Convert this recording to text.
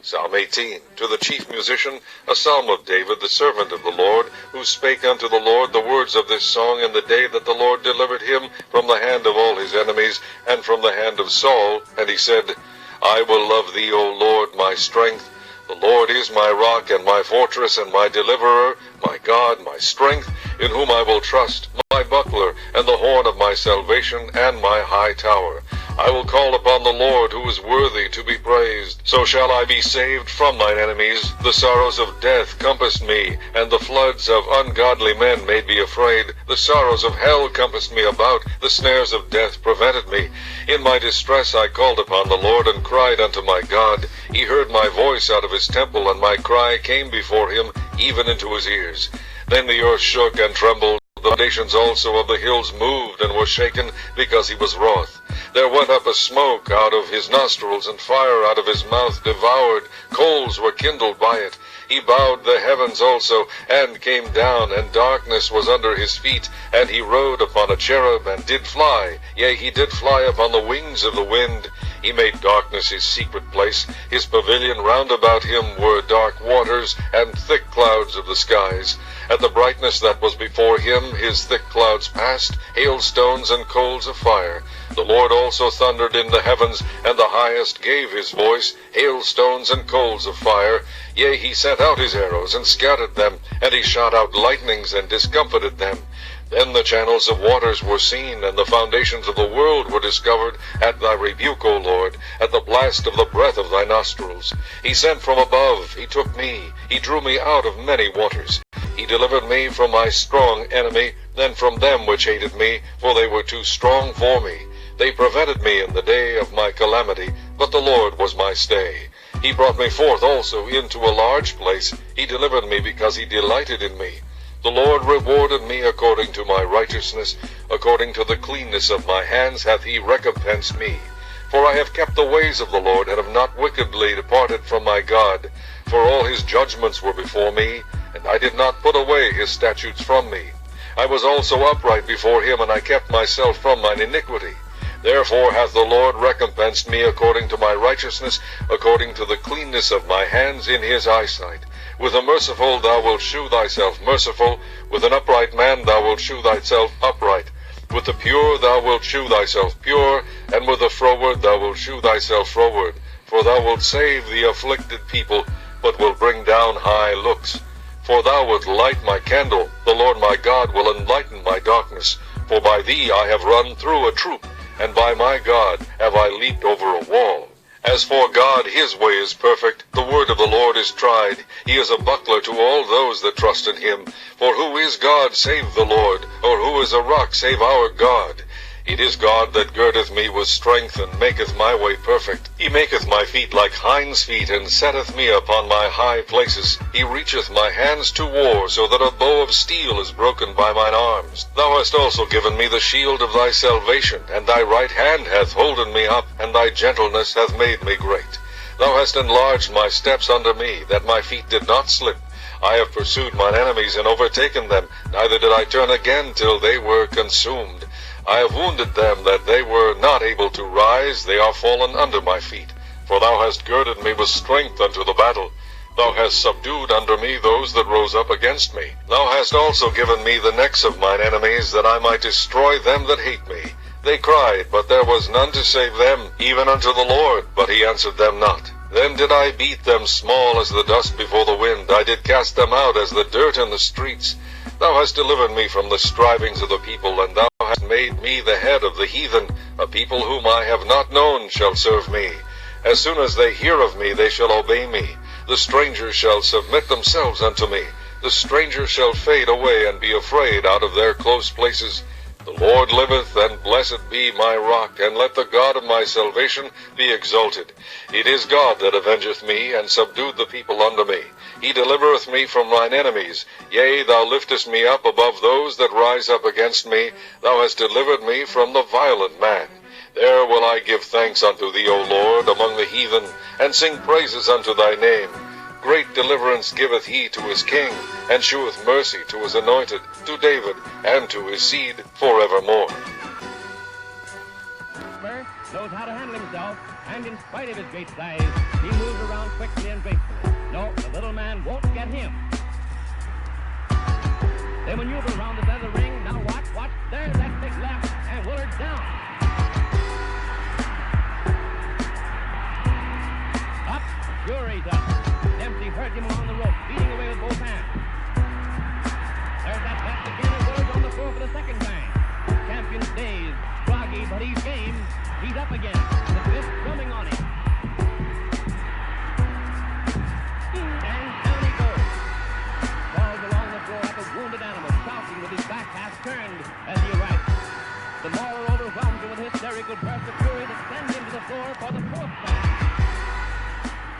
Psalm 18. To the chief musician, a psalm of David, the servant of the Lord, who spake unto the Lord the words of this song in the day that the Lord delivered him from the hand of all his enemies, and from the hand of Saul. And he said, I will love thee, O Lord, my strength. The Lord is my rock and my fortress and my deliverer, my God, my strength, in whom I will trust, my buckler, and the horn of my salvation, and my high tower. I will call upon the Lord, who is worthy to be praised. So shall I be saved from mine enemies. The sorrows of death compassed me, and the floods of ungodly men made me afraid. The sorrows of hell compassed me about. The snares of death prevented me. In my distress I called upon the Lord, and cried unto my God. He heard my voice out of his temple, and my cry came before him, even into his ears. Then the earth shook and trembled. The foundations also of the hills moved and were shaken, because he was wroth. There went up a smoke out of his nostrils, and fire out of his mouth devoured. Coals were kindled by it. He bowed the heavens also, and came down, and darkness was under his feet. And he rode upon a cherub, and did fly. Yea, he did fly upon the wings of the wind. He made darkness his secret place. His pavilion round about him were dark waters, and thick clouds of the skies. At the brightness that was before him, his thick clouds passed, hailstones and coals of fire. The Lord also thundered in the heavens, and the highest gave his voice, hailstones and coals of fire. Yea, he sent out his arrows, and scattered them, and he shot out lightnings, and discomfited them. Then the channels of waters were seen, and the foundations of the world were discovered at thy rebuke, O Lord, at the blast of the breath of thy nostrils. He sent from above, he took me, he drew me out of many waters. He delivered me from my strong enemy, and from them which hated me, for they were too strong for me. They prevented me in the day of my calamity, but the Lord was my stay. He brought me forth also into a large place. He delivered me because he delighted in me. The Lord rewarded me according to my righteousness, according to the cleanness of my hands hath he recompensed me. For I have kept the ways of the Lord, and have not wickedly departed from my God. For all his judgments were before me, and I did not put away his statutes from me. I was also upright before him, and I kept myself from mine iniquity. Therefore hath the Lord recompensed me according to my righteousness, according to the cleanness of my hands in his eyesight. With a merciful thou wilt shew thyself merciful, with an upright man thou wilt shew thyself upright. With the pure thou wilt shew thyself pure, and with the froward thou wilt shew thyself froward. For thou wilt save the afflicted people, but wilt bring down high looks. For thou wilt light my candle, the Lord my God will enlighten my darkness. For by thee I have run through a troop, and by my God have I leaped over a wall. As for God, his way is perfect. The word of the Lord is tried. He is a buckler to all those that trust in him. For who is God save the Lord? Or who is a rock save our God? It is God that girdeth me with strength, and maketh my way perfect. He maketh my feet like hinds' feet, and setteth me upon my high places. He reacheth my hands to war, so that a bow of steel is broken by mine arms. Thou hast also given me the shield of thy salvation, and thy right hand hath holden me up, and thy gentleness hath made me great. Thou hast enlarged my steps under me, that my feet did not slip. I have pursued mine enemies and overtaken them, neither did I turn again till they were consumed. I have wounded them that they were not able to rise, they are fallen under my feet. For thou hast girded me with strength unto the battle. Thou hast subdued under me those that rose up against me. Thou hast also given me the necks of mine enemies, that I might destroy them that hate me. They cried, but there was none to save them, even unto the Lord, but he answered them not. Then did I beat them small as the dust before the wind. I did cast them out as the dirt in the streets. Thou hast delivered me from the strivings of the people, and thou hast made me the head of the heathen. A people whom I have not known shall serve me. As soon as they hear of me, they shall obey me. The strangers shall submit themselves unto me. The strangers shall fade away and be afraid out of their close places. The Lord liveth, and blessed be my rock, and let the God of my salvation be exalted. It is God that avengeth me, and subdued the people under me. He delivereth me from mine enemies. Yea, thou liftest me up above those that rise up against me. Thou hast delivered me from the violent man. There will I give thanks unto thee, O Lord, among the heathen, and sing praises unto thy name. Great deliverance giveth he to his king, and sheweth mercy to his anointed, to David, and to his seed forevermore. Knows how to handle himself. And in spite of his great size, he moves around quickly and gracefully. No, the little man won't get him. They maneuver around the center of the ring. Now watch. There's that big left, and Willard's down. Up. Sure he's up. Dempsey heard him along the rope, beating away with both hands. There's that left again, and Willard's on the floor for the second time. Champion's dazed, groggy, but he's game. He's up again.